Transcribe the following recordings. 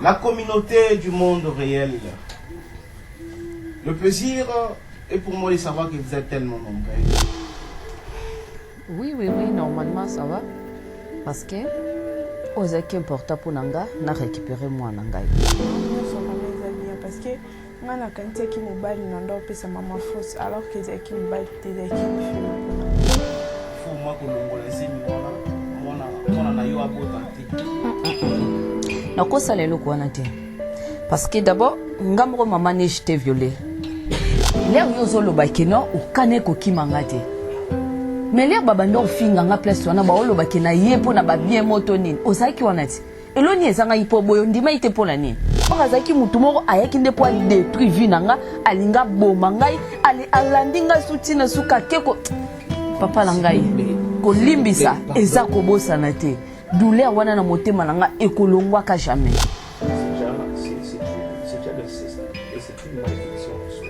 La communauté du monde réel. Le plaisir est pour moi de savoir que vous êtes tellement nombreux. Oui, normalement ça va. Parce que aux équipes important pour Nanga, n'a récupéré moi Nanga. Parce que moi la quantité qui me bat n'en peut sa maman fausse alors que les équipes me battent des équipes. Faut moi que l'on laisse moi na yo abotante. Na ko sala le ko na te. Parce que d'abord ngamro maman ne j'étais violée. L'air yo zolo bakeno o kane ko kimanga te. Mais l'air babando finga nga place wana ba olo bakena yepo na ba bien moto nini. Osaki wana ti. Eloni ezanga ipo boyo ndima ite pona nini. Okazaki mutu moko ayaki nde po détruit vie nanga alinga boma ngai ali alandinga sutina suka keko papa langai ko limbisa eza ko bosana te. Douleur wana na motema nanga ekolongwa ka jamais. C'est une malédiction en soi.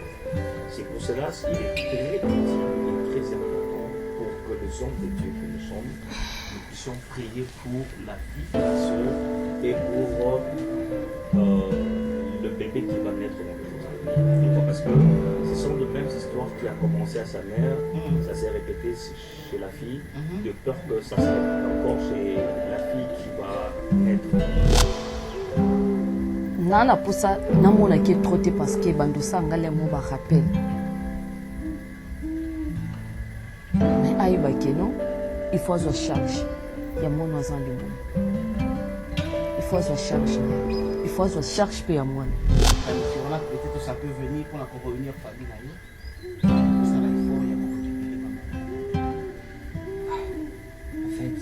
C'est pour cela qu'il est très important pour que les hommes de Dieu que nous sommes, nous puissions prier pour la vie de la sœur et pour le bébé qui va naître dans le monde. Parce que ce sont les mêmes histoires qui a commencé à sa mère, ça s'est répété chez la fille, de peur que ça se répète encore chez la fille qui va naître. Nana pour ça, namona qui est trotté parce que bandosa ngale mo ba rappel. Mais aïba non, il faut se charge. Il y a mon oiseau de bon. Il faut se charge. Il faut se charge pour moi. Peut-être ça peut venir pour la revenir famille là. Ça là il faut y a beaucoup de en fait.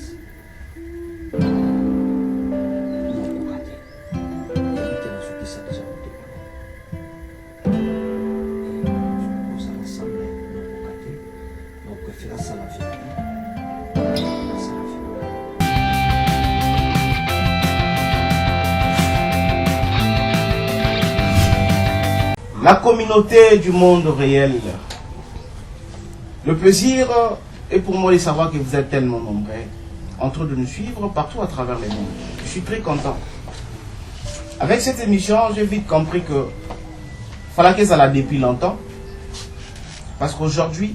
La communauté du monde réel. Le plaisir est pour moi de savoir que vous êtes tellement nombreux en train de nous suivre partout à travers le monde. Je suis très content. Avec cette émission, j'ai vite compris que fallait que ça l'a depuis longtemps. Parce qu'aujourd'hui,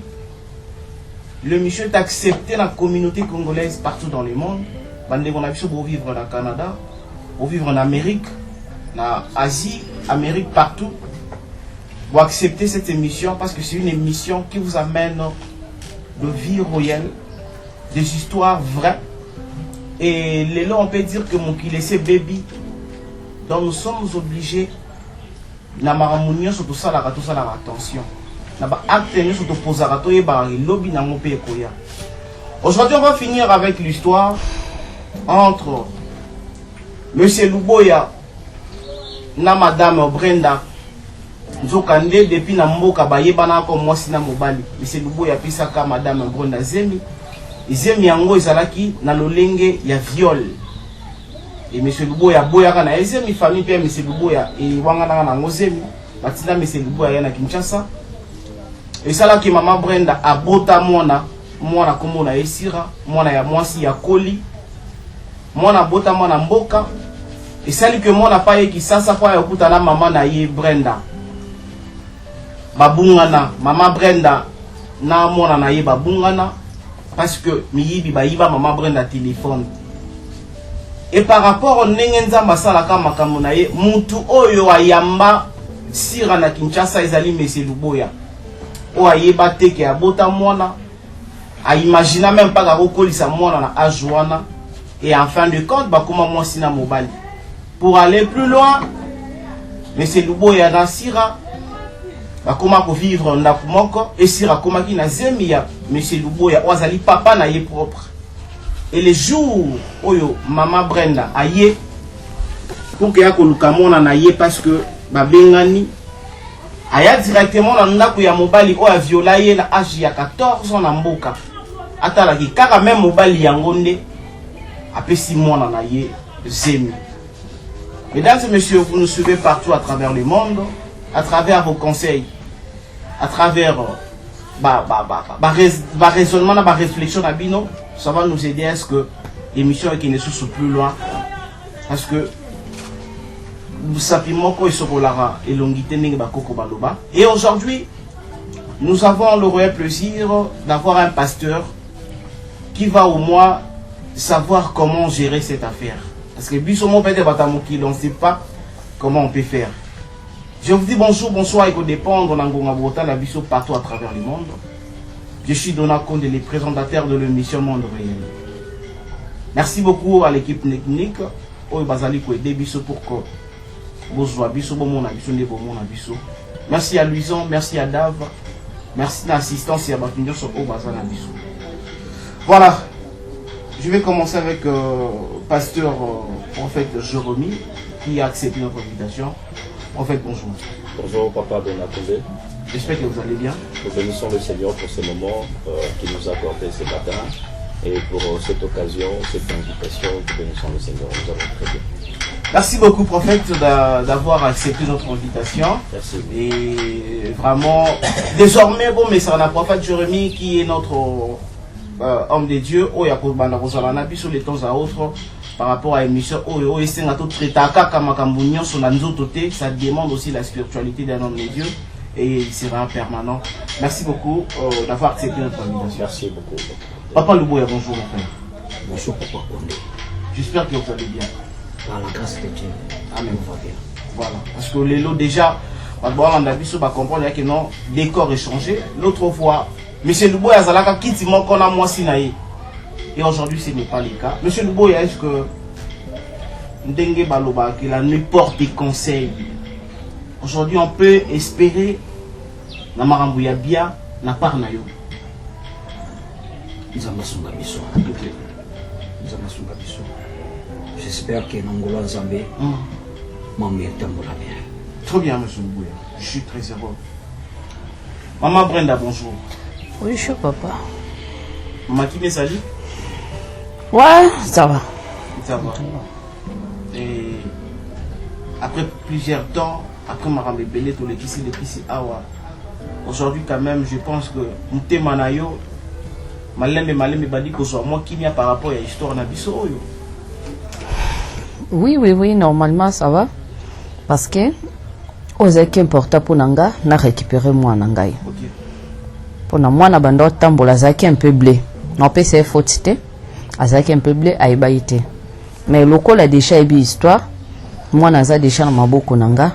l'émission est acceptée dans la communauté congolaise partout dans le monde. On a vu pour vivre au Canada, pour vivre en Amérique, en Asie, Amérique, partout. Vous acceptez cette émission parce que c'est une émission qui vous amène de vie réelle, des histoires vraies. Et les là, on peut dire que mon qui laissait baby. Donc nous sommes obligés, na maramunio sur tout ça, la attention. Na ba acte sur tout posarato et ba lobby na mon pays koya. Aujourd'hui, on va finir avec l'histoire entre Monsieur Luboya na Madame Brenda. Nzokande depuis na mboka bayebana ko mwasi na mobali Monsieur Luboya pisaka Madame Brenda Zemi yango ezalaki na lolenge ya viol et Monsieur Luboya boyaka na Zemi famille pe Monsieur Luboya et wangana na ngozemi batina Monsieur Luboya na Kinshasa et salaki Maman Brenda abota mwana komo na esira mwana ya mwasi ya koli mwana bota mwana mboka et sali que mwana pa ye kisasa kwa ya kuta na mama na ye Brenda babungana Maman Brenda na mwana na ye babungana parce que miyibi bayiba Maman Brenda téléphone et par rapport au nengenza masala kama makambo na ye mutu oyo ayamba sira na Kinshasa ezali Monsieur Luboya o ayeba teke abota mwana a imagina même pas kokolisa mwana na ajuana et en fin de compte bakoma mwasi na mobali pour aller plus loin Monsieur Luboya na sira bakoma ko vivre ndaku moko et sira komaki na zemi ya Monsieur Luboya wazali papa na ye propre et les jours oyo Maman Brenda aye pour que ya koluka mona na ye parce que babengani aya directement na ndaku ya mobali oyo viola ye na âge ya 14 ans na mboka atalaki kaka même mobali yango nde apesi mona na ye zemi. Mesdames et messieurs, vous nous suivez partout à travers le monde, à travers vos conseils, à travers raisonnement, ma réflexion à Bino, ça va nous aider à ce que l'émission qui ne soit plus loin. Parce que Et aujourd'hui, nous avons le réel plaisir d'avoir un pasteur qui va au moins savoir comment gérer cette affaire. Parce que on ne sait pas comment on peut faire. Je vous dis bonjour, bonsoir et que dépendre la biso partout à travers le monde. Je suis Donald Conde, le présentateur de l'émission Monde Réel. Merci beaucoup à l'équipe technique. Merci à Luison, merci à Dave, merci à l'assistance et à Batundio sur Biso. Voilà, je vais commencer avec pasteur prophète Jérémie qui a accepté notre invitation. Prophète, bonjour. Bonjour Papa Donald Conde. J'espère que vous allez bien. Nous bénissons le Seigneur pour ce moment qu'il nous a accordé ce matin et pour cette occasion, cette invitation. Nous bénissons le Seigneur. Nous allons très bien. Merci beaucoup, prophète, d'avoir accepté notre invitation. Merci. Et vraiment, désormais, bon, mais c'est un prophète Jérémie qui est notre homme de Dieu. Oh, il y a sur les temps à autres par rapport à l'émission. Oh, ça demande aussi la spiritualité d'un homme de Dieu. Et il sera permanent. Merci beaucoup d'avoir accepté notre invitation. Merci beaucoup. Papa Louboya, bonjour mon frère. Bonjour Papa Conde. J'espère que vous allez bien. Par la grâce de Dieu, Amen. on va bien. Voilà. Parce que les lots déjà, on a vu sur comprendre que non, décor est changé. L'autre fois, M. Louboya Zalaka quitte qu'on a moi Sinaï. Et aujourd'hui, ce n'est pas le cas. M. Louboya, est-ce que Ndengue Baloba, qu'il a n'importe des conseils? Aujourd'hui, on peut espérer na marambouya bien na part na yo. J'espère que Nangolo Nzambe m'a mis bien. Très bien, monsieur Mbouya. Je suis très heureux. Maman Brenda, bonjour. Oui, je suis papa. Maman qui me salue? Ouais, ça va. Ça va. Et après plusieurs temps, après ma rambe belé, tout les kissi awa. Aujourd'hui, quand même, je pense que Mouté Manayo, Malem Badi, que soit moi qui n'y a par rapport à l'histoire Nabiso. Oui, normalement ça va. Parce que, aux équipes important pour Nanga, n'a récupéré moi Nangaï. Pour moi, na bando tambola zaki un peu blé. Non, c'est faute, azaki un peu blé, aïbaïté. Mais le col a déjà une histoire. Moi, naza déjà na maboko Nanga.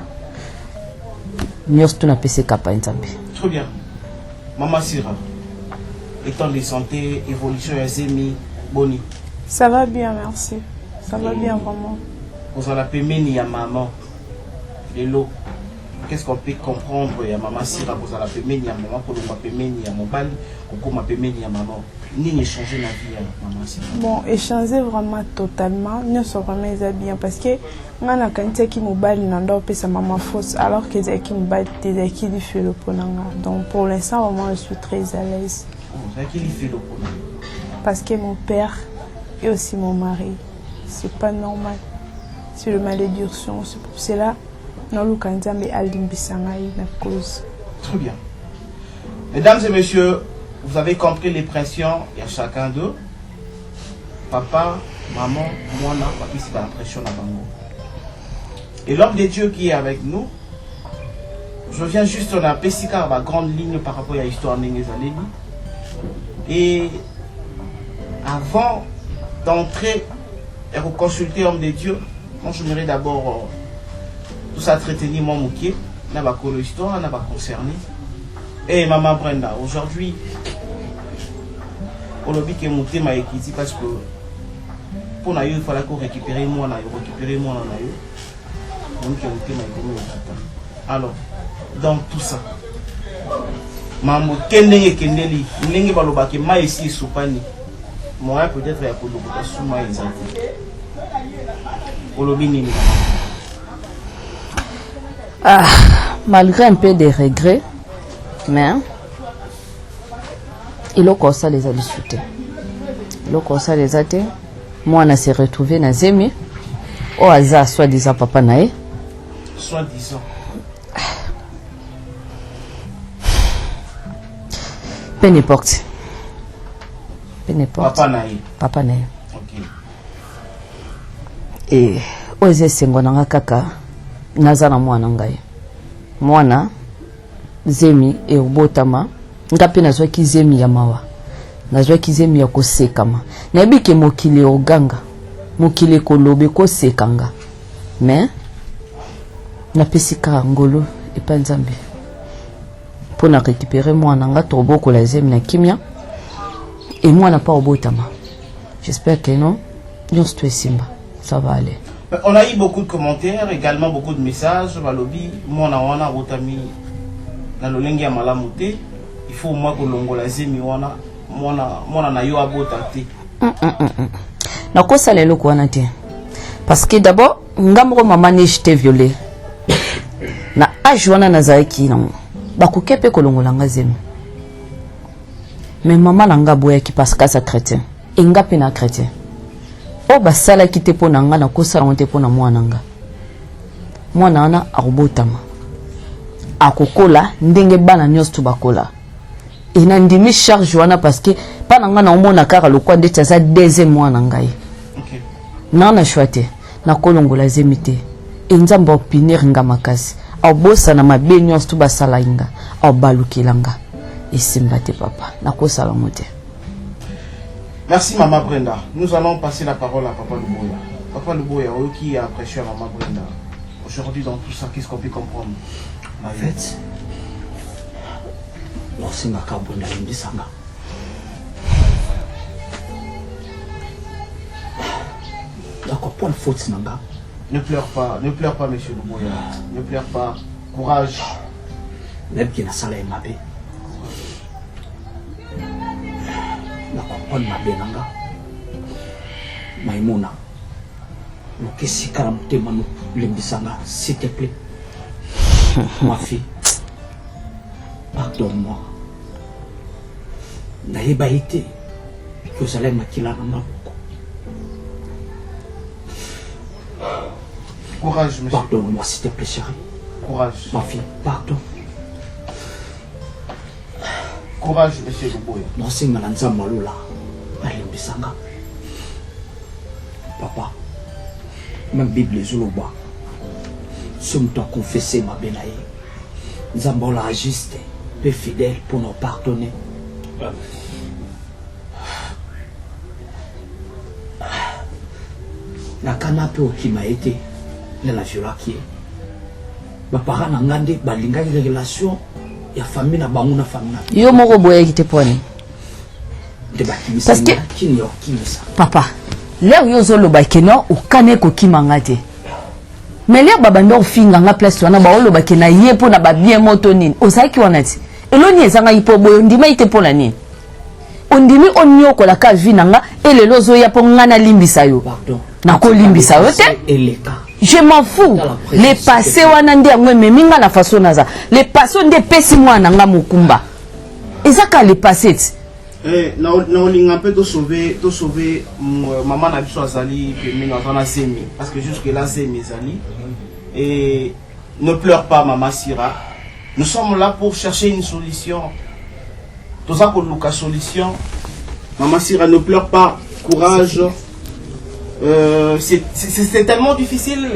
Nous sommes PC Kappa Nzambe. Très bien. Maman Sira, état de santé, évolution Zemi, Boni. Ça va bien, merci. Ça va bien vraiment. Vous avez la pémeni à maman. Les lots. Qu'est-ce qu'on peut comprendre? Il y a maman Sira, vous avez la pémeni à maman, pour le pémeni à mon bal, ou ma pémeni à maman. Ni changer la vie à maman Sira. Bon, échanger vraiment totalement. Nous sommes vraiment bien parce que on a quand qui mobile n'en pas sa maman fausse alors que c'est qui mobile des qui lui fait le ponanga. Donc pour l'instant vraiment je suis très à l'aise. C'est qui lui fait le ponanga? Parce que mon père et aussi mon mari, c'est pas normal. C'est le malédiction. C'est pour cela non le candidat mais alimbisanga na cause. Très bien. Mesdames et messieurs, vous avez compris les pressions, il y a chacun d'eux. Papa, maman, moi, papi, c'est la pression à Bango. Et l'homme de Dieu qui est avec nous, je viens juste on a Pessika la grande ligne par rapport à l'histoire de Nézaleni. Et avant d'entrer et de consulter l'homme de Dieu, moi je voudrais d'abord tout ça traiter mon moukier, n'a pas l'histoire, n'a pas concerné. Et maman Brenda, aujourd'hui, on a dit que mon thème a été parce que pour nous, il fallait qu'on récupère moi, donc alors, dans tout ça, maman Kendeli, Nengi Baloba qui m'a ici soupani, moi peut-être il y a pour le souma exact. Malgré un peu de regrets, mais il a comme ça les a discutés. Il a comme ça les a dit. Moi, on s'est retrouvé dans Zemi. Au hasard, soi-disant, papa nae. Soi-disant. Peu n'importe. Papa nae. Papa nae. Ok. Et aux essais, on a kaka. nazana mwana ngai mwana zemi e obotama ngape nazwaki zemi ya mawa nazwaki zemi ya kosekama nayebike mokili oganga mokili kolobe kosekanga mais napesi kaka ngolo epa nzambe mpo na récupérer mwana nga tobokola zemi na kimia et mwana pa obotama. J'espère que non nyonso to esimba ça va aller. On a eu beaucoup de commentaires, également beaucoup de messages. Balobi, mwana wana botami na lolengi ya malamu te. Il faut au moins que longola zemi wana mwana na yo abota te. Na kosa lelo ko wana te. Parce que d'abord ngamoko maman ne j'étais violé. Na âge wana nazaki na bakoke pe kolongola nga zemi. Mais maman nanga boya ki parce que ça chrétien. Et nga pe na chrétien. O basala ki te pona nga na kosa na te pona mwana nga. Mwana ana akobotama. Akokola ndenge bana nyonso bakola. Et na ndimi charge wana parce que pana nga na omona kaka lokwa ndeti za deuxième mwana ngai. OK. Na choite na kolongola zemite. Et nzamba opinir nga makasi. Au bossa na mabe nyonso to basala inga. Au balukilanga. Et simbate papa. Na kosala mote. Merci Maman Brenda. Nous allons passer la parole à Papa Luboya. Papa Luboya, qui a prêché à Maman Brenda. Aujourd'hui, dans tout ça, qu'est-ce qu'on peut comprendre? En fait, lorsque Brenda Limbisanga, d'accord, pour le faute, Nanga. Ne pleure pas, monsieur Luboya. Ne pleure pas. Courage. Même qui n'a salaire ma bé. Nakopon mabe nanga Maïmona nokesi karamte manu limbisanga s'il te plaît ma fille pardonne-moi nayeba ite que vous allez makila na maboko courage monsieur pardonne-moi s'il te plaît chérie courage ma fille pardon courage monsieur Luboya non c'est malanza malula alimbisanga papa ma Bible est zoloba si on t'a confessé ma benaï Zambola juste peu fidèle pour nous pardonner. La canapé qui m'a été dans la viola qui est ma parent n'a gardé balinga une relation ya famille na bangu na famille yo moko boye ki te poni parce que papa là yo zolo ba keno ukane ko kimanga te mais là babanda ofinga nga place wana ba olo ba kena ye pona ba bien moto nini osaki wana ti eloni ezanga ipo boyo ndima ite pona nini ondimi onyoko la ka vi nanga elelo zo ya po ngana limbisa yo na ko limbisa yo te je m'en fous les passés wana ndi ngwe meminga na façon naza les passés ndi pesi mwana nga mukumba ezaka les passés na olinga pe to sauver maman na biso azali pemi na zana semi parce que jusque là semi ezali et ne pleure pas maman Sira, nous sommes là pour chercher une solution tout ça pour Lucas solution maman Sira, ne pleure pas, courage. C'est tellement difficile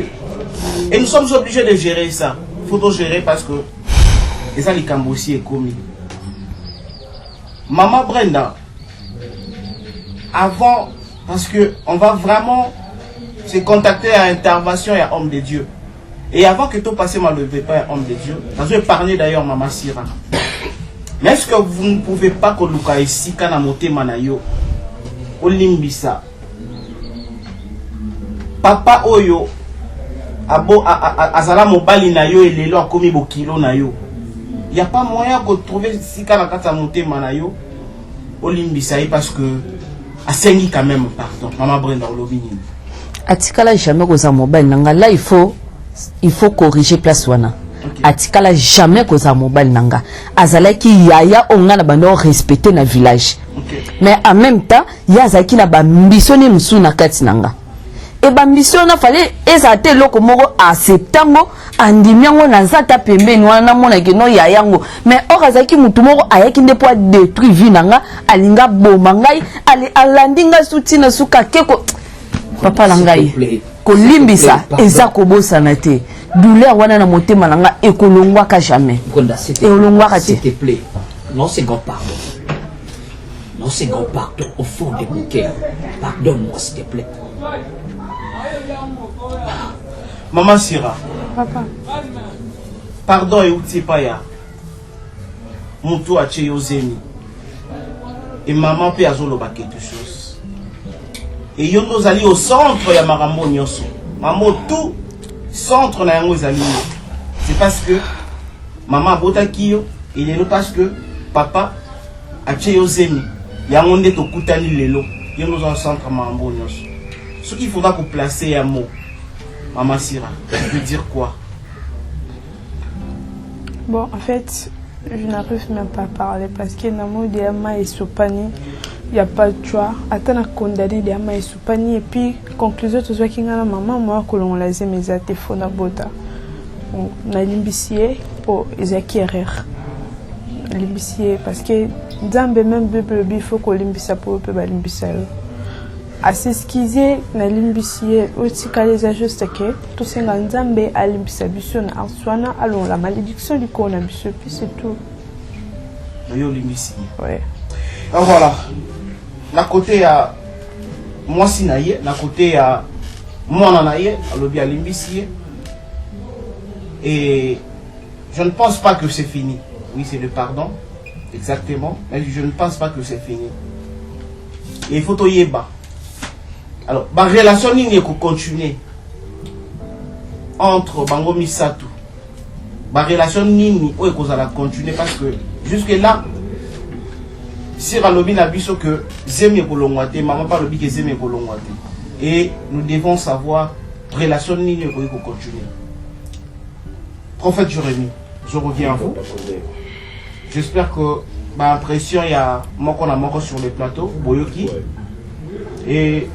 et nous sommes obligés de gérer ça. Il faut tout gérer parce que ça les Cambousi est commis. Maman Brenda, avant, parce que on va vraiment se contacter à intervention et à homme de Dieu. Et avant que tout passe mal levé pas à homme de Dieu, je vais parler d'ailleurs maman Sira. Mais est-ce que vous ne pouvez pas que Luka ici quand on a monté manayo, Olimbisa? Papa oyo abo azala mobali na yo elelo akomi bokilo na yo. Il y a pas moyen de trouver si kana kata motema na yo olimbisa parce que asengi quand même pardon maman Brenda olobini. Atikala jamais koza mobali nanga là il faut corriger place wana. Okay. Atikala jamais koza mobali nanga azalaki yaya onga na bando respecter na village. Okay. Mais en même temps yazaki na ba mbisoni musu na kati nanga. Et bambition na fallait ezate loko moko acceptango andimiango na zata pembeni wana mona ke no ya yango mais okazaki mutu moko ayaki ndepo détruire vie nanga alinga boma ngai ali alandinga sutina suka keko papa la ngai ko limbisa eza ko bosana te douleur wana na motema nanga ekolongwaka jamais. Gonda, s'il te plaît, non c'est grand pardon. Non c'est grand pardon au fond de mon cœur. Pardonne-moi s'il te plaît. Maman Sira. Papa. Pardon et Outipaya. Moutou a Yozemi. Et maman peut azoloba quelque chose. Et yon nous allons au centre ya marambo nyoso. Maman tout centre na yango zali. C'est parce que maman bota kiyo et lelo parce que papa a Yozemi. Yango nde to kutani lelo. Yon nous au centre marambo nyoso. Ce qu'il faudra pour placer un mot. Maman Sira, tu veux dire quoi? Bon, en fait, je n'arrive même pas à parler parce que Namo Diama est soupani, il n'y a pas de choix. Attends à condamner Diama est soupani et puis conclusion tout ça qui est maman moi que l'on l'a dit mes téléphones à bota. On a l'imbissier pour Ezaki erreur. L'imbissier parce que dans même Bible il faut que l'imbissa pour peut l'imbissa. Assez skizé na l'imbissier aussi quand les ajustes que tout ce nganzambe à l'imbissa biso na aswana allons la malédiction du coronavirus puis c'est tout. Yo l'imbissi. Ouais. Alors voilà. Na côté à moi sinaye, na côté à moi nanaye, alobi à l'imbissi. Et je ne pense pas que c'est fini. Oui, c'est le pardon. Exactement. Mais je ne pense pas que c'est fini. Et il faut to yeba. Alors, la relation n'est que continuer entre Bango Misato. La relation n'est que continuer parce que jusque là, si Ralobi n'a vu que Zemi est kolongwate, maman pas le que Zemi est kolongwate. Et nous devons savoir relation n'est que continuer. Prophète Jérémie, je reviens à vous. J'espère que ma impression il y a moko sur le plateau, Boyoki. Et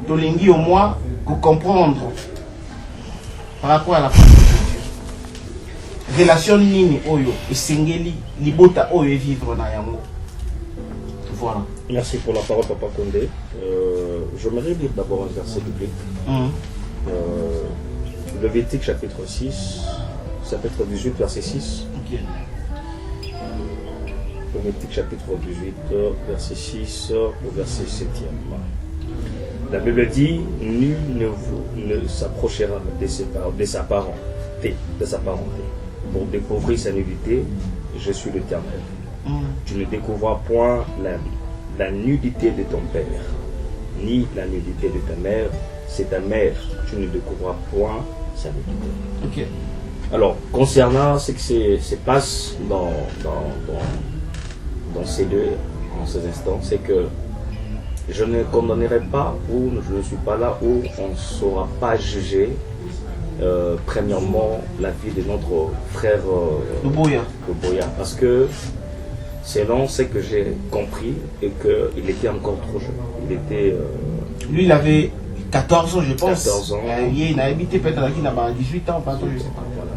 Tolingi au moins pour comprendre par rapport à la parole de Dieu. Relation nini oyo et singeli libota oyo vivre na yango. Voilà. Merci pour la parole, Papa Condé. J'aimerais lire d'abord un verset biblique. Lévitique chapitre 6, chapitre 18, verset 6. Okay. Lévitique chapitre 18, verset 6 au verset 7. La Bible dit, nul ne s'approchera de sa parenté pour découvrir sa nudité, je suis l'Éternel. Tu ne découvriras point la nudité de ton père, ni la nudité de ta mère, c'est ta mère, tu ne découvriras point sa nudité. Okay. Alors, concernant ce qui se passe dans ces deux, en ces instants, c'est que je ne condamnerai pas ou je ne suis pas là où on ne saura pas juger premièrement la vie de notre frère Luboya, parce que selon ce que j'ai compris et qu'il était encore trop jeune. Il était lui il avait 14 ans je pense. 14 ans. Il a habité peut-être qui n'a pas 18 ans, pas je sais pas. Voilà.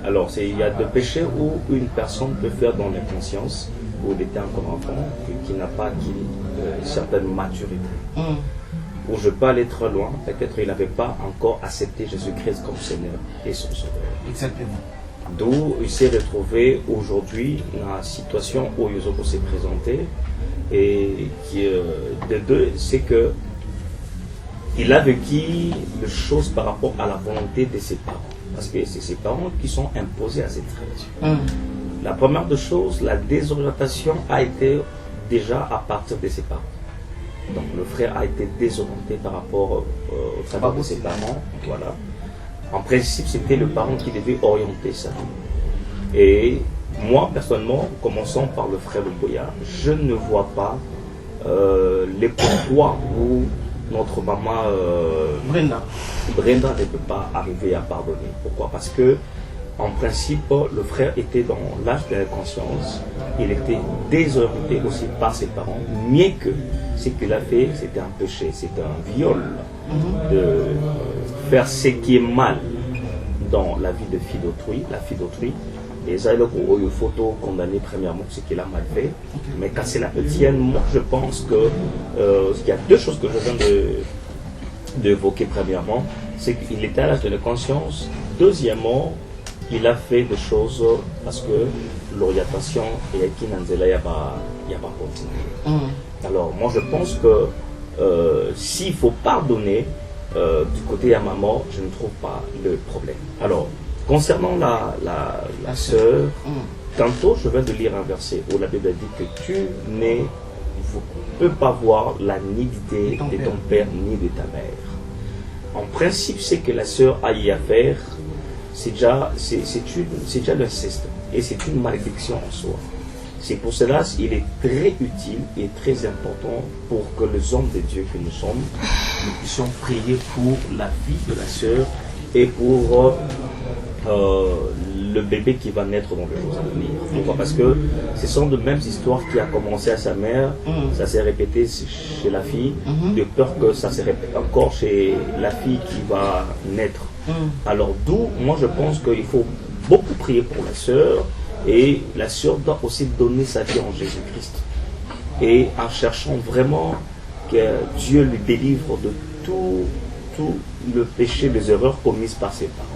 Alors il y a des péchés où une personne peut faire dans l'inconscience, où il était encore enfant, qui n'a pas acquis une certaine maturité. Où je peux aller très loin, peut-être il n'avait pas encore accepté Jésus-Christ comme Seigneur et son Sauveur. Exactement. D'où il s'est retrouvé aujourd'hui dans la situation où il s'est présenté. Et qui, de deux, c'est que il a vécu les choses par rapport à la volonté de ses parents. Parce que c'est ses parents qui sont imposés à cette relation. La première des choses, la désorientation a été déjà à partir de ses parents. Donc le frère a été désorienté par rapport au travail de ses parents. Voilà. En principe, c'était le parent qui devait orienter ça. Et moi, personnellement, commençons par le frère Luboya, je ne vois pas les pourquoi où notre maman Brenda ne peut pas arriver à pardonner. Pourquoi? Parce que en principe, le frère était dans l'âge de la conscience, il était désorienté aussi par ses parents, mieux que ce qu'il a fait, c'était un péché, c'était un viol de faire ce qui est mal dans la vie de fille d'autrui, la fille d'autrui. Et ça, il faut condamner premièrement ce qu'il a mal fait. Mais quand c'est la tienne, moi je pense que il y a deux choses que je viens d'évoquer premièrement. C'est qu'il était à l'âge de la conscience, Deuxièmement, il a fait des choses parce que l'orientation est qui n'anzela y a pas continué. Alors moi je pense que s'il faut pardonner du côté de maman, je ne trouve pas le problème. Alors concernant la sœur, tantôt je viens de lire un verset où la Bible dit que tu ne peux pas voir la nudité de ton père ni de ta mère. En principe, ce que la sœur a y à faire, c'est déjà l'inceste et c'est une malédiction en soi. C'est pour cela qu'il est très utile et très important pour que les hommes de Dieu que nous sommes, nous puissions prier pour la vie de la sœur et pour le bébé qui va naître dans les jours à venir. Pourquoi? Parce que ce sont de mêmes histoires qui a commencé à sa mère, ça s'est répété chez la fille, de peur que ça se répète encore chez la fille qui va naître. Alors d'où, moi je pense qu'il faut beaucoup prier pour la sœur, et la sœur doit aussi donner sa vie en Jésus-Christ. Et en cherchant vraiment que Dieu lui délivre de tout le péché, les erreurs commises par ses parents.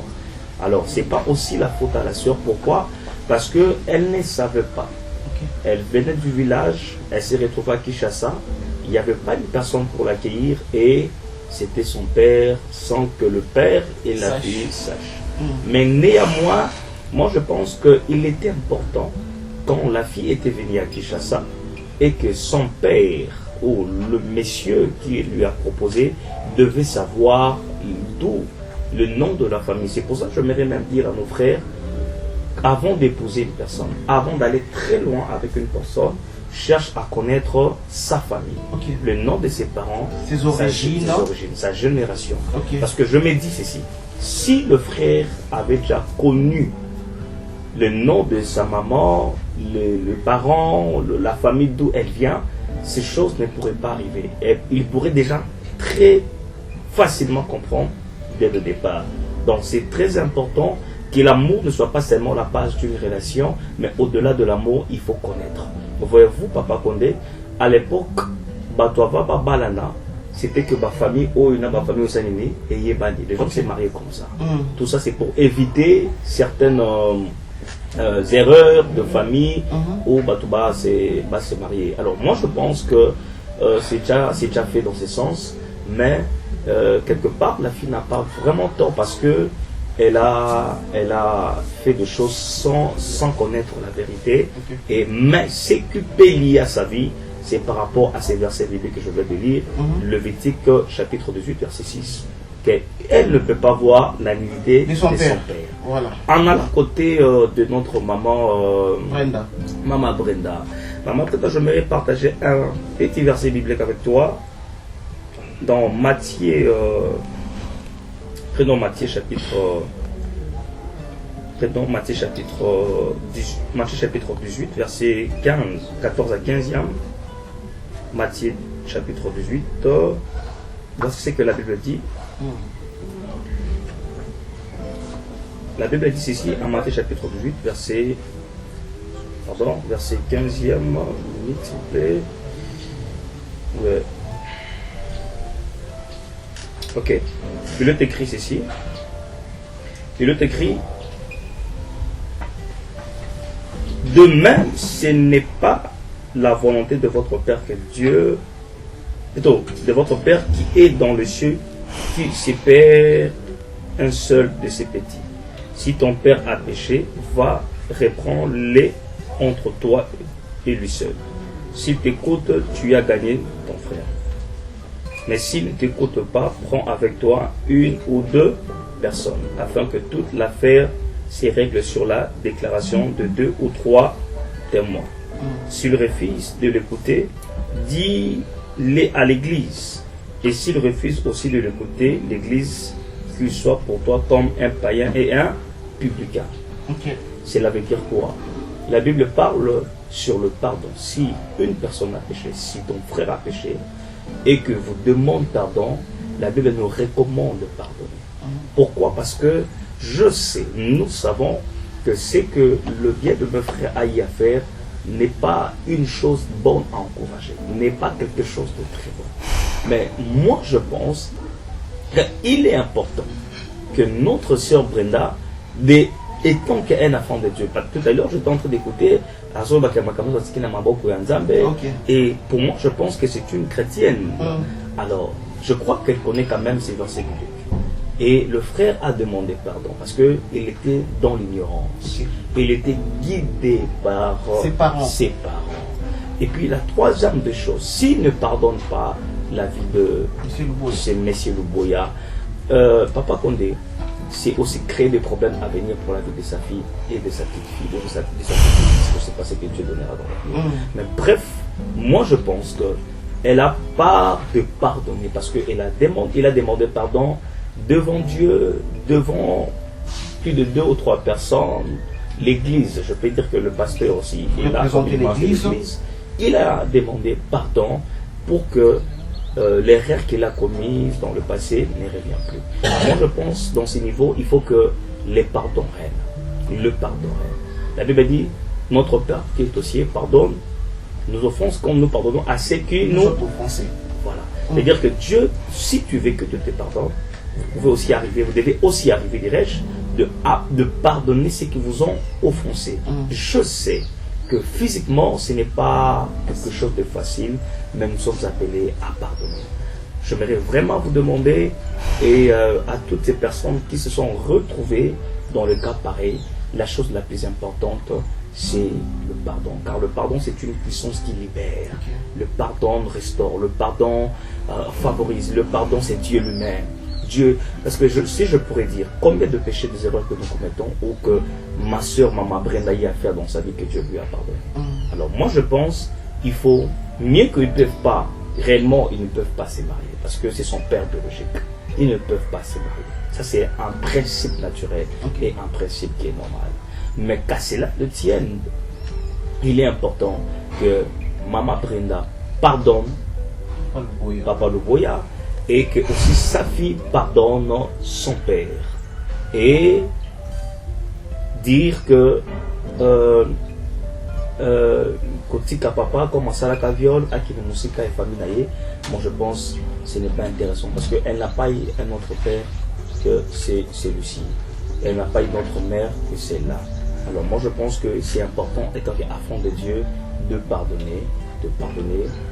Alors, ce n'est pas aussi la faute à la sœur. Pourquoi? Parce qu'elle ne savait pas. Elle venait du village, elle s'est retrouvée à Kinshasa. Il n'y avait pas une personne pour l'accueillir et c'était son père sans que le père et la fille sachent. Mais néanmoins, moi je pense qu'il était important quand la fille était venue à Kinshasa et que son père ou le monsieur qui lui a proposé devait savoir d'où le nom de la famille. C'est pour ça que j'aimerais même dire à nos frères, avant d'épouser une personne, avant d'aller très loin avec une personne, cherche à connaître sa famille, le nom de ses parents, ses origines, sa génération. Parce que je me dis ceci, si le frère avait déjà connu le nom de sa maman, le parent, la famille d'où elle vient, ces choses ne pourraient pas arriver. Et il pourrait déjà très facilement comprendre dès le départ. Donc c'est très important que l'amour ne soit pas seulement la base d'une relation, mais au-delà de l'amour, il faut connaître. Voyez-vous, Papa Condé, à l'époque, c'était que ma famille, ma famille au Sanini, et Yébani. Les gens s'est mariés comme ça. Tout ça, c'est pour éviter certaines erreurs de famille où Batouba s'est marié. Alors moi, je pense que c'est déjà fait dans ce sens, mais quelque part, la fille n'a pas vraiment tort parce que elle a fait des choses sans connaître la vérité. Et mais ce qui peut lier à sa vie, c'est par rapport à ces versets bibliques que je vais de lire, Lévitique chapitre 18, verset 6. Elle ne peut pas voir la nudité de son père. Voilà. On a la côté de notre maman Brenda. Maman Brenda. Maman Brenda, j'aimerais partager un petit verset biblique avec toi dans Matthieu. Prenons Matthieu chapitre 18, verset 14 à 15e. Matthieu chapitre 18. Voici ce que la Bible dit. La Bible dit ceci en Matthieu chapitre 18, verset 15e, s'il vous plaît. Ouais. Ok. Il est écrit ceci. Il est écrit: de même, ce n'est pas la volonté de votre Père que Dieu, plutôt de votre Père qui est dans le ciel, qui sépare un seul de ses petits. Si ton père a péché, va reprendre-les entre toi et lui seul. S'il t'écoute, tu as gagné ton frère. Mais s'il ne t'écoute pas, prends avec toi une ou deux personnes, afin que toute l'affaire se règle sur la déclaration de 2 ou 3 témoins. S'il refuse de l'écouter, dis-le à l'église. Et s'il refuse aussi de l'écouter, l'église qu'il soit pour toi comme un païen et un publicain. Cela veut dire quoi? La Bible parle sur le pardon. Si une personne a péché, si ton frère a péché, et que vous demandez pardon, la Bible nous recommande de pardonner. Pourquoi? Parce que je sais, nous savons que c'est que le bien de mon frère a y à faire n'est pas une chose bonne à encourager, n'est pas quelque chose de très bon. Mais moi je pense qu'il est important que notre sœur Brenda, étant qu'elle est enfant de Dieu. Tout à l'heure, j'étais en train d'écouter et pour moi, je pense que c'est une chrétienne. Alors, je crois qu'elle connaît quand même ces versets bibliques. Et le frère a demandé pardon parce qu'il était dans l'ignorance. Il était guidé par ses parents. Et puis la troisième des choses, s'il ne pardonne pas la vie de Monsieur Luboya, Papa Condé, c'est aussi créer des problèmes à venir pour la vie de sa fille et de sa petite fille, de sa petite fille. Je ne sais pas ce que Dieu donnera dans la vie. Mais bref, moi je pense qu'elle a pas de pardonner parce qu'il a demandé pardon devant Dieu, devant plus de 2 ou 3 personnes, l'église. Je peux dire que le pasteur aussi, il a l'église. Il a demandé pardon pour que l'erreur qu'il a commise dans le passé ne revienne plus. Moi, je pense, dans ces niveaux, il faut que les pardons règnent. Le pardon règne. La Bible dit, notre Père qui est au ciel pardonne nos offenses comme nous pardonnons à ceux qui nous offensent. Voilà. C'est-à-dire que Dieu, si tu veux que Dieu te pardonne, vous devez aussi arriver, dirais-je, de pardonner ceux qui vous ont offensé. Je sais que physiquement, ce n'est pas quelque chose de facile, mais nous sommes appelés à pardonner. J'aimerais vraiment vous demander, et à toutes ces personnes qui se sont retrouvées dans le cas pareil, la chose la plus importante, c'est le pardon. Car le pardon, c'est une puissance qui libère. Le pardon restaure, le pardon favorise, le pardon, c'est Dieu lui-même. Dieu, parce que si je pourrais dire combien de péchés, des erreurs que nous commettons ou que ma soeur, maman Brenda y a fait dans sa vie que Dieu lui a pardonné. Alors moi je pense qu'il faut mieux qu'ils ne peuvent pas, réellement ils ne peuvent pas se marier parce que c'est son père biologique. Ils ne peuvent pas se marier. Ça c'est un principe naturel et un principe qui est normal. Mais qu'à cela le tienne, il est important que maman Brenda pardonne Papa Luboya et que aussi sa fille pardonne son père. Et dire que Kotika papa comme Salaka viol à qui le musique et famille, moi je pense que ce n'est pas intéressant parce qu'elle n'a pas eu un autre père que c'est celui-ci. Elle n'a pas eu d'autre mère que celle-là. Alors moi je pense que c'est important, étant qu'enfant de Dieu, de pardonner,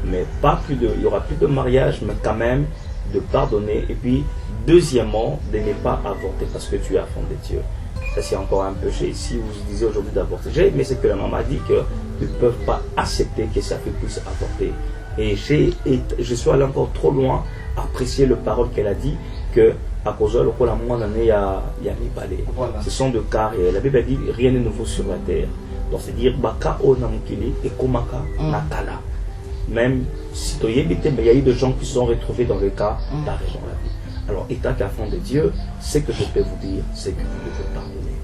mais pas plus de, il n'y aura plus de mariage, mais quand même de pardonner. Et puis deuxièmement, de ne pas avorter parce que tu es enfant de Dieu. Ça c'est encore un péché. Si vous disiez aujourd'hui d'avorter, j'ai aimé ce que la maman a dit, qu'ils ne peuvent pas accepter que sa fille puisse avorter. Et je suis allé encore trop loin à apprécier les paroles qu'elle a dit, que à cause de la moindre année, il y a mis balai. Ce sont de carrières. La Bible dit rien de nouveau sur la terre. Donc c'est dire baka o namukili et komaka nakala. Même si tu y habites, mais il y a eu des gens qui se sont retrouvés dans le cas d'argent la vie. Alors étant qu'enfant de Dieu, ce que je peux vous dire, c'est que vous devez pardonner.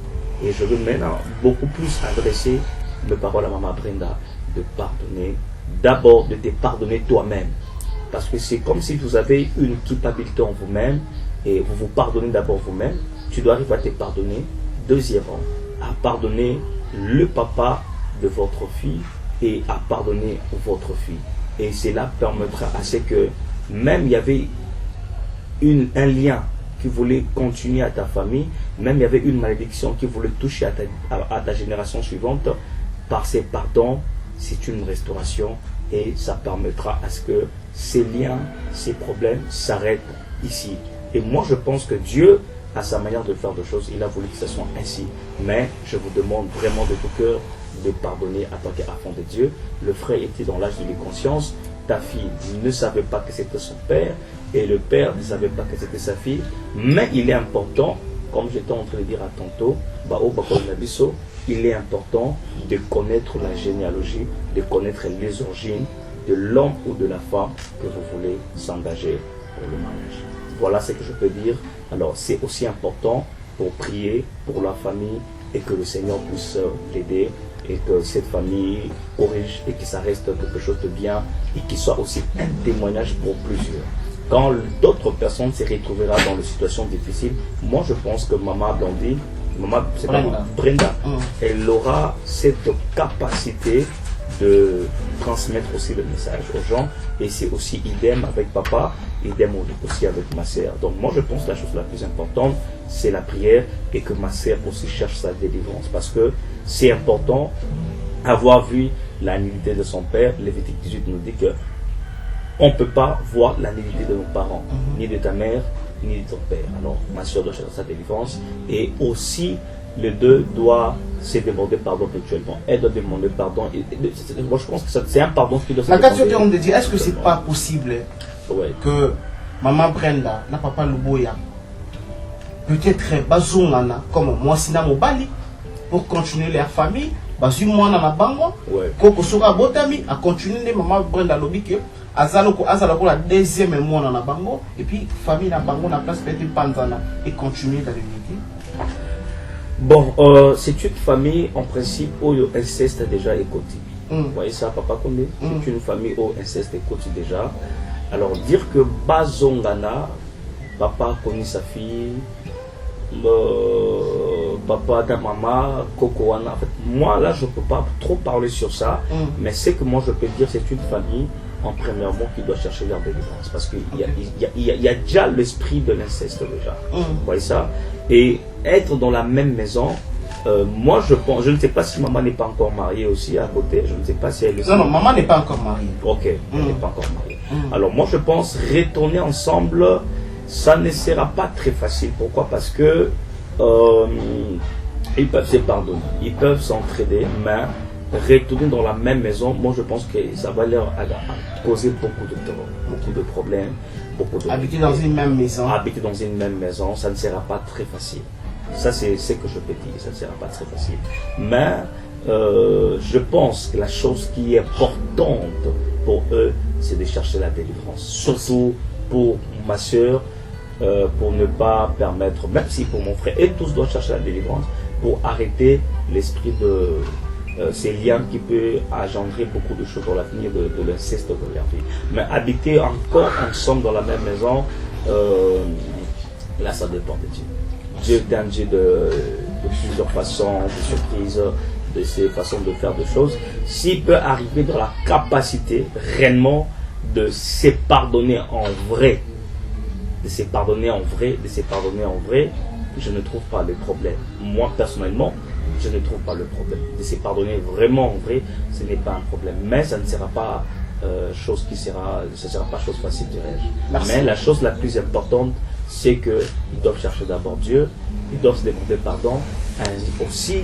Et je veux maintenant beaucoup plus adresser mes paroles à maman Brenda, de pardonner. D'abord de te pardonner toi-même. Parce que c'est comme si vous avez une culpabilité en vous-même et vous vous pardonnez d'abord vous-même. Tu dois arriver à te pardonner. Deuxièmement, à pardonner le papa de votre fille et à pardonner votre fille. Et cela permettra à ce que même il y avait un lien qui voulait continuer à ta famille, même il y avait une malédiction qui voulait toucher à ta génération suivante, par ces pardons, c'est une restauration et ça permettra à ce que ces liens, ces problèmes s'arrêtent ici. Et moi je pense que Dieu, à sa manière de faire des choses, il a voulu que ce soit ainsi. Mais je vous demande vraiment de tout cœur de pardonner en tant qu'enfant de Dieu. Le frère était dans l'âge de l'inconscience, ta fille ne savait pas que c'était son père et le père ne savait pas que c'était sa fille. Mais il est important, comme j'étais en train de dire à tantôt, il est important de connaître la généalogie, de connaître les origines de l'homme ou de la femme que vous voulez s'engager pour le mariage. Voilà ce que je peux dire. Alors c'est aussi important pour prier pour la famille et que le Seigneur puisse l'aider et que cette famille corrige et que ça reste quelque chose de bien et qu'il soit aussi un témoignage pour plusieurs. Quand d'autres personnes se retrouveront dans des situations difficiles, moi je pense que maman Blondie, Brenda, elle aura cette capacité de transmettre aussi le message aux gens. Et c'est aussi idem avec papa, idem aussi avec ma sœur. Donc moi je pense que la chose la plus importante, c'est la prière et que ma sœur aussi cherche sa délivrance. Parce que c'est important, avoir vu la nullité de son père. Lévitique 18 nous dit que on ne peut pas voir la nullité de nos parents, ni de ta mère, ni de ton père. Alors ma sœur doit chercher sa délivrance et aussi les deux doivent se demander pardon mutuellement. Elle doit demander pardon. Moi, je pense que c'est un pardon qui doit se demander. La question on me dit, est-ce que c'est pas possible que maman Brenda, na papa Luboya, peut-être bazongana comme moi sina mobali pour continuer leur famille, bazu moi na bango, koko soka botami a continuer maman Brenda lobike, azaloko la deuxième mois na bango et puis famille na bango na place peut-être panzana et continuer dans l'unité. Bon, c'est une famille en principe où l'inceste a déjà écouté. Vous voyez ça, papa Condé? C'est une famille où l'inceste écoute déjà. Alors, dire que Bazongana, papa connaît sa fille, papa ta maman, Cocoana. En fait, moi, là, je ne peux pas trop parler sur ça. Mais ce que moi, je peux dire, c'est une famille, en premièrement, qui doit chercher leur délivrance. Parce qu'il y a déjà l'esprit de l'inceste déjà. Vous voyez ça? Et être dans la même maison, moi je pense, je ne sais pas si maman n'est pas encore mariée aussi à côté, je ne sais pas si elle est... Non, maman n'est pas encore mariée. Ok, elle n'est pas encore mariée. Alors moi je pense retourner ensemble, ça ne sera pas très facile. Pourquoi? Parce que ils peuvent se pardonner, ils peuvent s'entraider, mais retourner dans la même maison, moi je pense que ça va leur causer beaucoup de problèmes. Habiter dans une même maison. Habiter dans une même maison, ça ne sera pas très facile. Ça, c'est ce que je peux dire, ça ne sera pas très facile. Mais je pense que la chose qui est importante pour eux, c'est de chercher la délivrance. Surtout pour ma soeur, pour ne pas permettre, même si pour mon frère, et tous doivent chercher la délivrance, pour arrêter l'esprit de... ces liens qui peuvent engendrer beaucoup de choses dans l'avenir de l'inceste de leur vie. Mais habiter encore ensemble dans la même maison, là ça dépend de Dieu. Dieu est un Dieu de plusieurs façons, de surprises, de ses façons de faire des choses. S'il peut arriver dans la capacité réellement de se pardonner en vrai, je ne trouve pas le problème. Moi personnellement, je ne trouve pas le problème. De se pardonner vraiment en vrai, ce n'est pas un problème. Mais ça ne sera pas chose facile, dirais-je. Mais la chose la plus importante, c'est qu'ils doivent chercher d'abord Dieu, ils doivent se demander pardon, et aussi,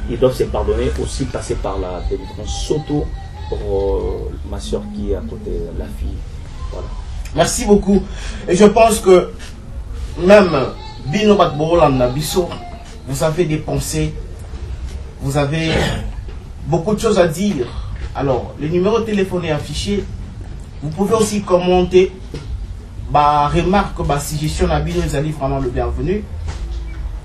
ils doivent se pardonner, aussi passer par la délivrance, surtout pour ma soeur qui est à côté, la fille. Voilà. Merci beaucoup. Et je pense que même Bino Batborolanda Bisso, vous avez des pensées, vous avez beaucoup de choses à dire. Alors, le numéro de téléphone est affiché. Vous pouvez aussi commenter. Remarque, suggestion Nabino, ils allaient vraiment le bienvenu.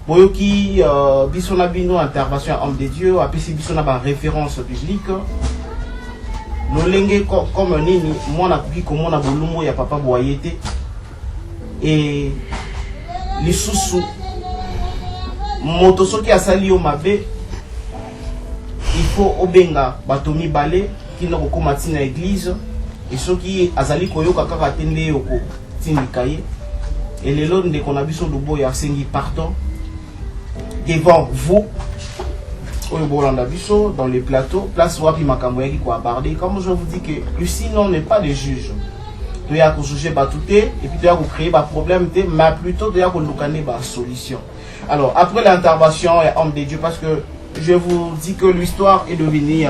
Boyoki, Bisso Nabino, intervention homme de Dieu, après c'est Bisso Naba référence biblique. Nolenge comme nini, moi na kuki comme na bolumo ya papa boyete. Et les sous moto soki asali yo mabe, il faut obenga batomi balé qui n'a pas mati na église et ceux qui azali koyoka kaka tende yoko tindikaye et les lots de qu'on a vu sur le bois sengi pardon devant vous dans les plateaux place wapi makambo qui quoi aborder comme je vous dis que Lucie non n'est pas des juges. Tu as juger batouté et puis tu as créer des problèmes mais plutôt tu as des solution. Alors après l'intervention et homme de Dieu parce que je vous dis que l'histoire est devenue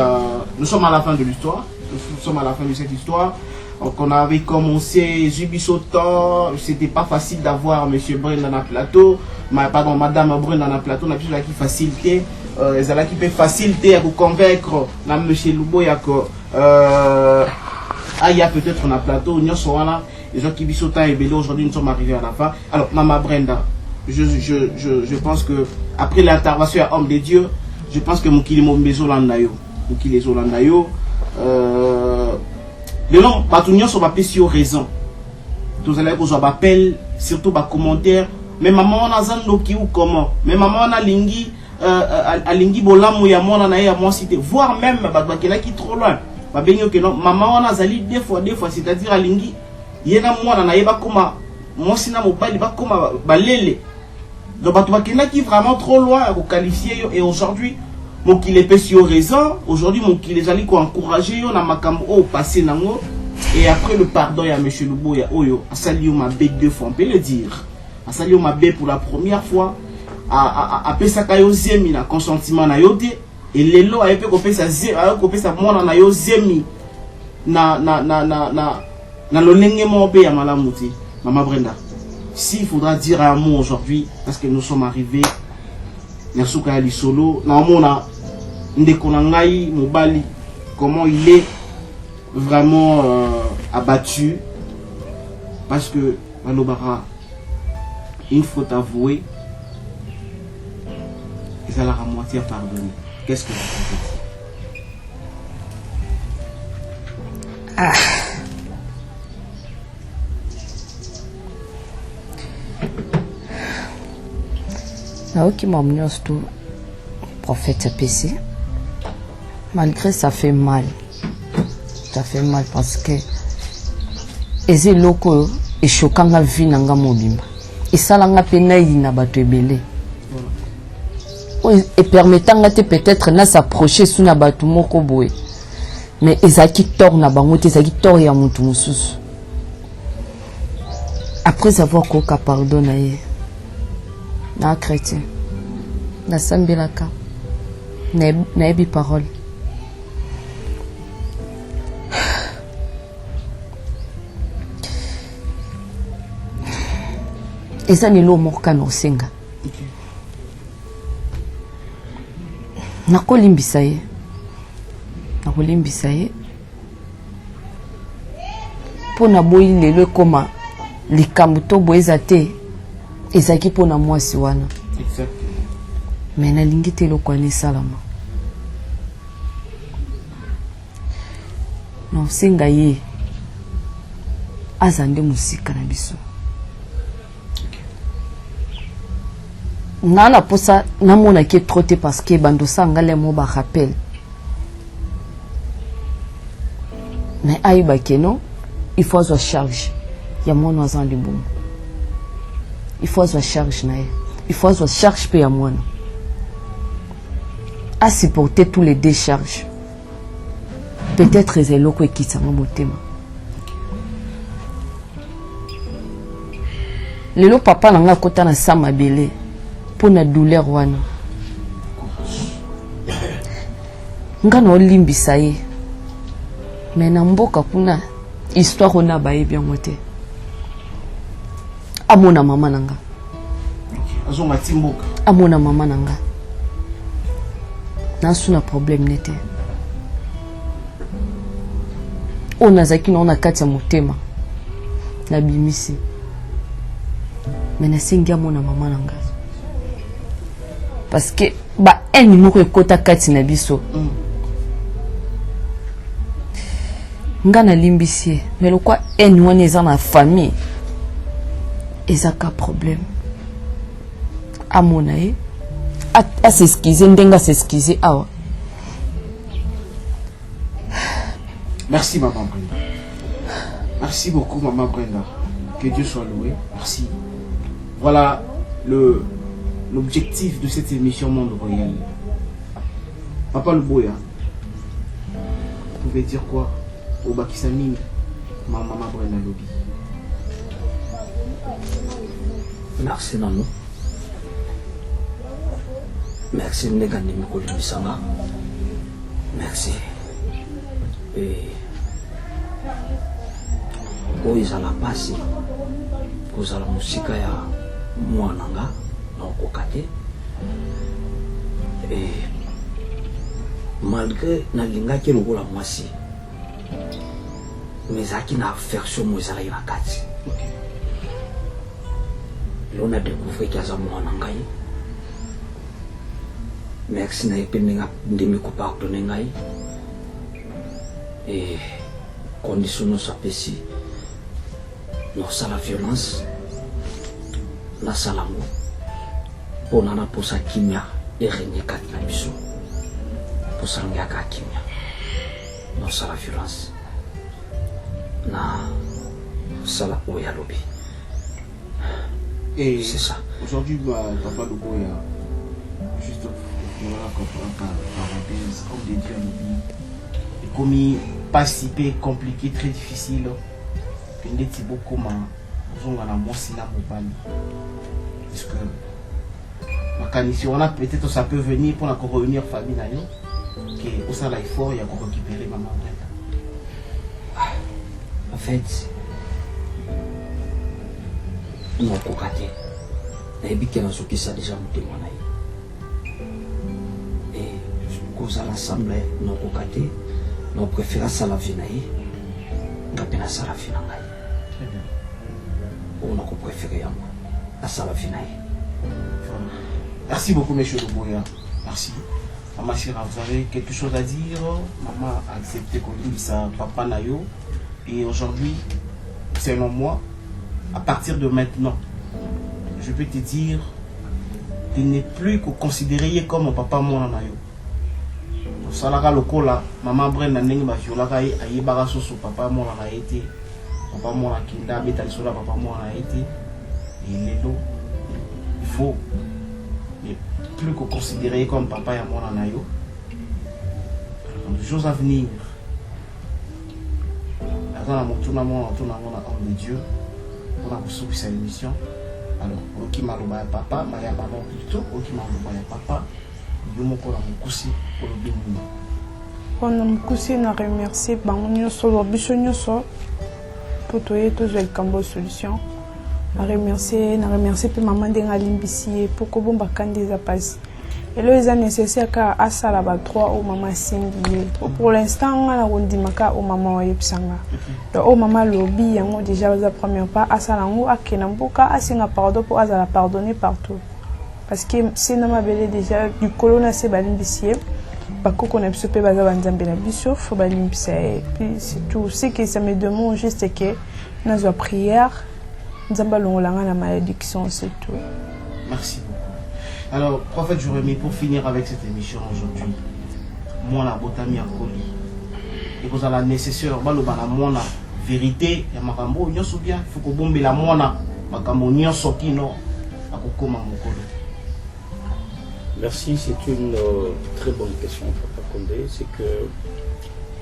nous sommes à la fin de l'histoire. Nous sommes à la fin de cette histoire. Donc on avait commencé Jubisotan, c'était pas facile d'avoir monsieur Brun dans le plateau, madame Brun dans le plateau, on a plus qui facilité, qui peut faciliter à vous convaincre, monsieur Luboya que il y a peut-être un plateau, nous sommes là, les gens qui Bisotan et Bélo, aujourd'hui nous sommes arrivés à la fin. Alors Maman Brenda, je pense que après l'intervention à homme de Dieu, je pense que Moukili Mombezo Landayo, Moukili Zolandayo, les gens, batunions sont pas sur raison. Tous les gens appellent, surtout par commentaire. Mais maman on a zando qui ou comment. Mais maman on a lingi, alingi bolamu ya mwana na ye ya mwasi te, voire même bato bakendaki trop loin babengi oke non mama wana azali deux fois, c'est-à-dire alingi ye na mwana na ye bakoma mwasi na mobali bakoma balele. Donc bato bakendaki vraiment trop loin à qualifier yo, et aujourd'hui mokili epesi yo raison, aujourd'hui mokili ezali ko encourager yo na makambo o passé nango. Et après le pardon, il y a M. Luboya Oyo, a sali Mabé 2 fois, on peut le dire. A sali Mabé pour la première fois, a pesaka yo zemi na consentiment na yote, et lelo a epé kopé sa mwana na yo zemi na lolenge mo ya malamuti. Maman Brenda, s'il faudra dire un mot aujourd'hui, parce que nous sommes arrivés, Nasuka Ali Solo, na mona ndekonangai mobali, comment il est vraiment abattu, parce que Malobara, une faute avouée, et ça leur a moitié pardonné. Qu'est-ce que vous Ah. Naoki Mamnios tout prophète PC, malgré ça fait mal. Ça fait mal parce que eze loko et choquant la vie nanga mobimba et ça langa pena ina bato ebele et permettant peut-être na s'approcher sous na bato moko boye mais ezaki tor na bango te ezaki tor ya mutu mususu après avoir koka pardon na ye na chrétien na sambelaka na ebi parole. Et ça, nous avons senga. Nakolimbisa ye. Pona boyi lelo koma likambo to boyeza te ezaki pona mwasi wana. Exactement. Mais nalingi te lokwane salama. Non senga ye. Azande musika na biso. Nana pour ça namona qui est trotté parce que bando sanga les mots ba rappel mais aïba keno il faut se charge ya mon oisan de bon il faut se charge na il faut se charge pe ya mon à supporter tous les décharges peut-être c'est loko qui ça mon tema lelo papa nanga kota na sama belé pour la douleur wana ngana olimbisa ye mais na mboka kuna histoire ona baye bien moté amona mama nanga azonga timboka amona mama nanga na suna problème nete ona zaki na kati ya motema na bimisi mais na sengi amona mama nanga parce que ba eni moko ekota kati na biso ngana limbisi mais le quoi eni wana eza na famille ezaka problème amona ye a s'excuser ndenga s'excuser awa. Merci maman Brenda. Merci beaucoup maman Brenda. Que Dieu soit loué. Merci. Voilà l'objectif de cette émission Monde Royal. Papa Luboya, vous pouvez dire quoi au Bakisamine, maman Brenda Lobi? Merci Nanou. Merci Negani Mikolo Bisanga. Merci. Et oizala pasi kozala musika ya mwananga na okokate et malgré nalingaki lokola mwasi mais ezalaki na affection mo ezalaki na kati lelo na découvre ki aza mwana ngai. Merci na ye mpe ndemi kopardone ngai et condition nyonso apesi nosala violence nasala ngo mpona naposa kimia et régner kati na biso posalangaka kimia nosala violence na sala oyo alobi. Et c'est ça. Aujourd'hui, Papa Luboya, juste pour comprendre parenthèse, comme des dieux et comme participer compliqué, très difficile, pendant que beaucoup on a mosina mobali. Parce que ma canisse, on a peut-être ça peut venir pour la réunir famille nayo, que au salaire fort il y a pour récupérer maman. En fait, nakoka te nayebi ke nazokisa deja motema na ye e kozala ensemble nakoka te napréféra asala vi na ye nga mpe nasala vi na ngai oyo nakopréféré yango asala vi na ye. Merci beaucoup, monsieur Luboya. Merci. Maman Chira, vous avez quelque chose à dire? Maman a accepté qu'on dise ça, papa Nayo. Et aujourd'hui, selon moi, à partir de maintenant, je peux te dire, tu n'es plus que considéré comme papa mon Nayo. Salara lokola, maman Brenda Nengi ba violaka aye baraso sur papa mon na été. Papa mon na kinda beta sola papa mon na été. Et lelo, il faut plus que considéré comme papa et mon anayo. Dans les jours à venir, dans mon tournament homme de Dieu, on a reçu cette émission. Alors, ok m'a loba papa, ma maman plutôt, ok m'a loba papa, nous mon corps mon coussi pour le bien. On a coussi na remercier bango solo biso nyoso pour toi tous welcome bo solution. Na remercier pe maman denga limbisi pour ko bomba kandiza passe. Et là c'est nécessaire ka asala ba 3 au maman singi. Pour l'instant on a ondimaka au maman yepsanga. Donc au maman lobby yango déjà la première pas asala ngo akena mboka asinga pardon pour azala pardonner partout. Parce que c'est na mabele déjà du colonna c'est balimbisi. Bakoko na biso pe baza banzambe na biso faut balimbisa et puis c'est tout. Ce que ça me demande juste que nazo prière. La malédiction, c'est tout. Merci beaucoup. Alors, prophète Jérémie, pour finir avec cette émission aujourd'hui, moi, la botami à Koli, et vous avez la nécessaire, moi, la vérité, il y a ma cambo, il bien, il faut que bombe la mona, ma cambo, il y a sokino, à Kokoma Mokolo. Merci, c'est une très bonne question, Papa Condé. C'est que,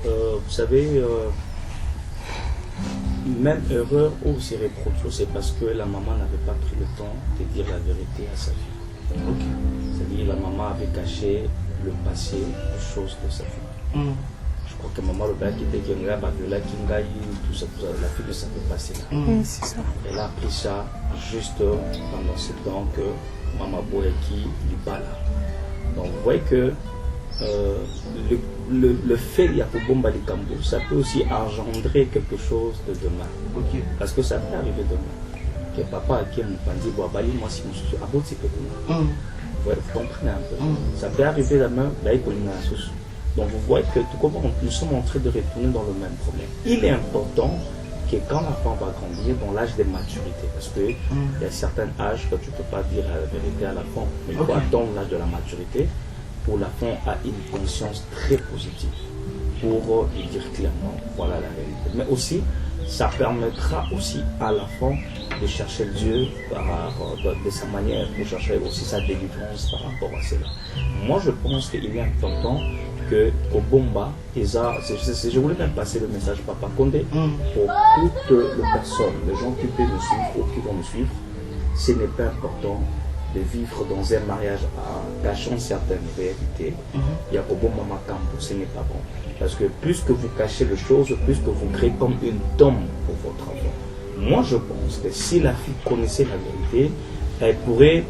vous savez, même erreur ou c'est reproché, c'est parce que la maman n'avait pas pris le temps de dire la vérité à sa fille. Okay. C'est-à-dire la maman avait caché le passé des choses de sa fille. Je crois que maman le bac était qui a tout ça, la fille ne savait pas c'est là. C'est ça. Elle a appris ça juste pendant ce temps que maman Boyaki lui bat là. Donc vous voyez que le fait Yakobomba Likambo, ça peut aussi engendrer quelque chose de demain. Okay. Parce que ça peut arriver demain. Que papa qui est mon pandi, Boabali, moi si je suis à bout de ces petits. Vous comprenez un peu. Ça peut arriver demain, donc vous voyez que tout comme nous sommes en train de retourner dans le même problème. Il est important que quand l'enfant va grandir dans l'âge de maturité, parce qu'il y a certains âges que tu ne peux pas dire la vérité à l'enfant, mais il faut attendre l'âge de la maturité pour l'enfant a une conscience très positive pour lui dire clairement voilà la vérité. Mais aussi, ça permettra aussi à l'enfant de chercher Dieu de sa manière, pour chercher aussi sa délivrance par rapport à cela. Moi, je pense qu'il est important que au Bomba, je voulais même passer le message Papa Condé pour toutes les personnes, les gens qui peuvent me suivre ou qui vont me suivre. Ce n'est pas important de vivre dans un mariage en cachant certaines vérités. Il y a au bon maman campo, ce n'est pas bon. Parce que plus que vous cachez les choses, plus que vous créez comme une tombe pour votre enfant. Moi, je pense que si la fille connaissait la vérité, elle pourrait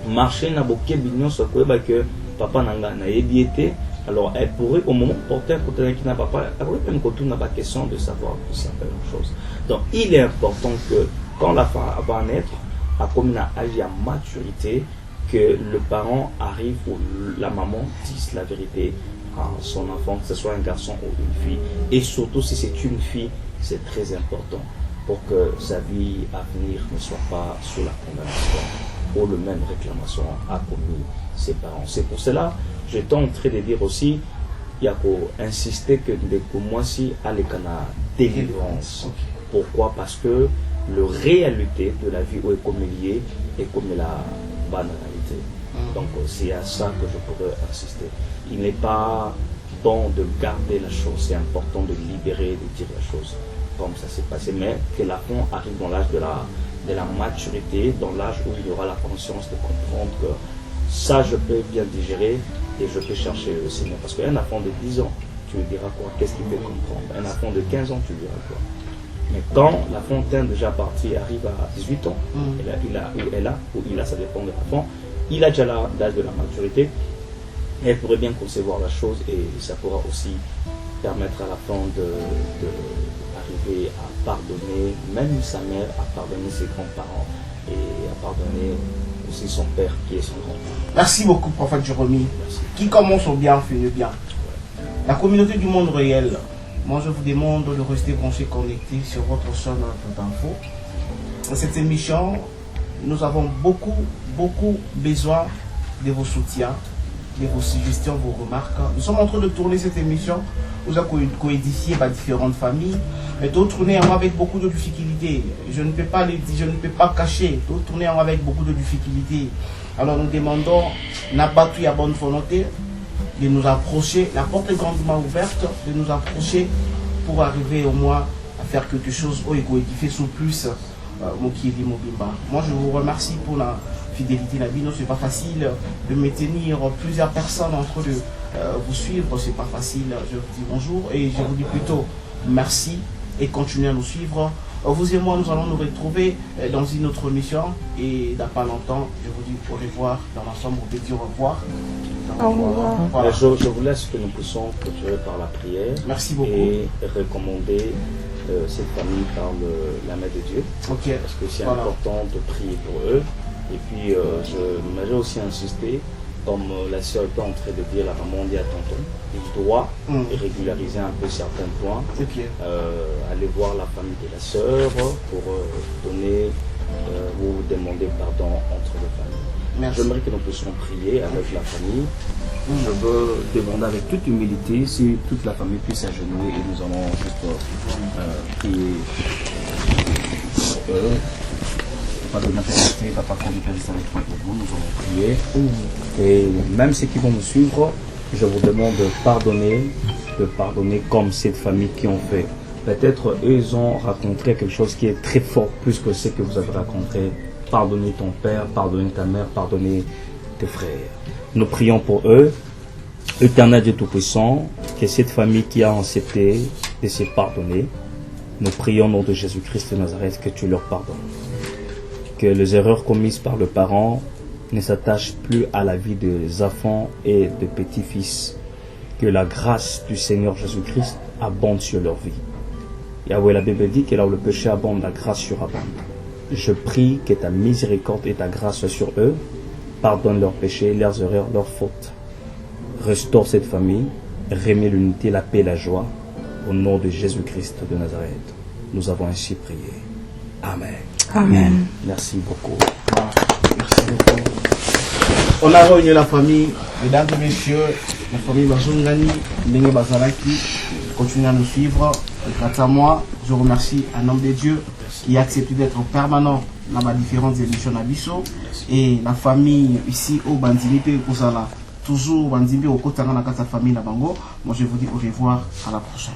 marcher dans le bignon sur que papa n'a ébiété. Alors, elle pourrait, au moment où porter un côté qui n'a pas, elle pourrait même retourner dans la question de savoir certaines choses. Donc, il est important que quand la femme va naître, à comme à âge à maturité, que le parent arrive ou la maman dise la vérité à son enfant, que ce soit un garçon ou une fille. Et surtout, si c'est une fille, c'est très important pour que sa vie à venir ne soit pas sous la condamnation. pour le même réclamation a commis ses parents. C'est pour cela j'étais en train de dire aussi il y a qu'à insister que moi si à l'écana délivrance. Pourquoi? Parce que la réalité de la vie où est comme lié est comme la banalité. Donc c'est à ça que je pourrais insister. Il n'est pas bon de garder la chose, c'est important de libérer, de dire la chose comme ça s'est passé, mais que l'enfant arrive dans l'âge de la maturité, dans l'âge où il aura la conscience de comprendre que ça je peux bien digérer et je peux chercher le Seigneur. Parce qu'un enfant de 10 ans, tu lui diras quoi? Qu'est-ce qu'il peut comprendre? Un enfant de 15 ans, tu lui diras quoi? Mais quand la fontaine déjà partie arrive à 18 ans, ça dépend de l'enfant, il a déjà l'âge de la maturité, et elle pourrait bien concevoir la chose et ça pourra aussi permettre à l'enfant d'arriver à pardonner, même sa mère, à pardonner ses grands-parents et à pardonner aussi son père qui est son grand-père. Merci beaucoup, prophète Jérémie. Qui commence au bien fait le bien. La communauté du monde réel, moi je vous demande de rester branché connecté sur votre chaîne d'info. Dans cette émission, nous avons beaucoup besoin de vos soutiens, de vos suggestions, vos remarques. Nous sommes en train de tourner cette émission. Nous avons coédifié par différentes familles, mais d'autres tourner avec beaucoup de difficultés. Je ne peux pas les dire, je ne peux pas cacher. D'autres tourner avec beaucoup de difficultés. Alors nous demandons, n'a pas tout à bonne volonté, de nous approcher. La porte est grandement ouverte, de nous approcher pour arriver au moins à faire quelque chose au coédifier sous plus. Moi je vous remercie pour la fidélité. La vie, c'est pas facile de maintenir plusieurs personnes en train de vous suivre, c'est pas facile. Je vous dis bonjour et je vous dis plutôt merci et continuez à nous suivre. Vous et moi, nous allons nous retrouver dans une autre mission et dans pas longtemps, je vous dis au revoir dans l'ensemble, on peut dire au revoir. Au revoir. Voilà. Je vous laisse que nous puissions clôturer par la prière. Merci beaucoup. Et recommander cette famille par la main de Dieu. Okay. Parce que c'est important de prier pour eux. Et puis, j'aimerais aussi insister, comme la sœur était en train de dire, la maman dit à tonton, il doit régulariser un peu certains points, aller voir la famille de la sœur pour donner ou demander pardon entre les familles. Merci. J'aimerais que nous puissions prier avec la famille. Je veux demander avec toute humilité si toute la famille puisse s'agenouiller et nous allons juste prier. Pas de maternité, papa, comme avec vous, nous allons prier. Et même ceux qui vont nous suivre, je vous demande de pardonner comme cette famille qui ont fait. Peut-être eux, ils ont rencontré quelque chose qui est très fort, plus que ce que vous avez rencontré. Pardonnez ton père, pardonnez ta mère, pardonnez tes frères. Nous prions pour eux. Éternel Dieu Tout-Puissant, que cette famille qui a accepté de se pardonner, nous prions au nom de Jésus-Christ de Nazareth que tu leur pardonnes. Que les erreurs commises par le parent ne s'attachent plus à la vie des enfants et des petits-fils. Que la grâce du Seigneur Jésus-Christ abonde sur leur vie. Yahweh, la Bible dit que là où le péché abonde, la grâce surabonde. Je prie que ta miséricorde et ta grâce soient sur eux. Pardonne leurs péchés, leurs erreurs, leurs fautes. Restaure cette famille. Remets l'unité, la paix et la joie. Au nom de Jésus-Christ de Nazareth. Nous avons ainsi prié. Amen. Amen. Merci beaucoup. Merci beaucoup. On a réuni la famille, mesdames et messieurs, la famille Bazongani, Ndenge Bazalaki, continuez à nous suivre. Grâce à moi, je remercie un homme de Dieu qui a accepté d'être permanent dans les différentes émissions d'Abisso. Et la famille ici au Bandimi Kozala, toujours Bandimi au Kotanga dans la famille Nabango. Moi je vous dis au revoir, à la prochaine.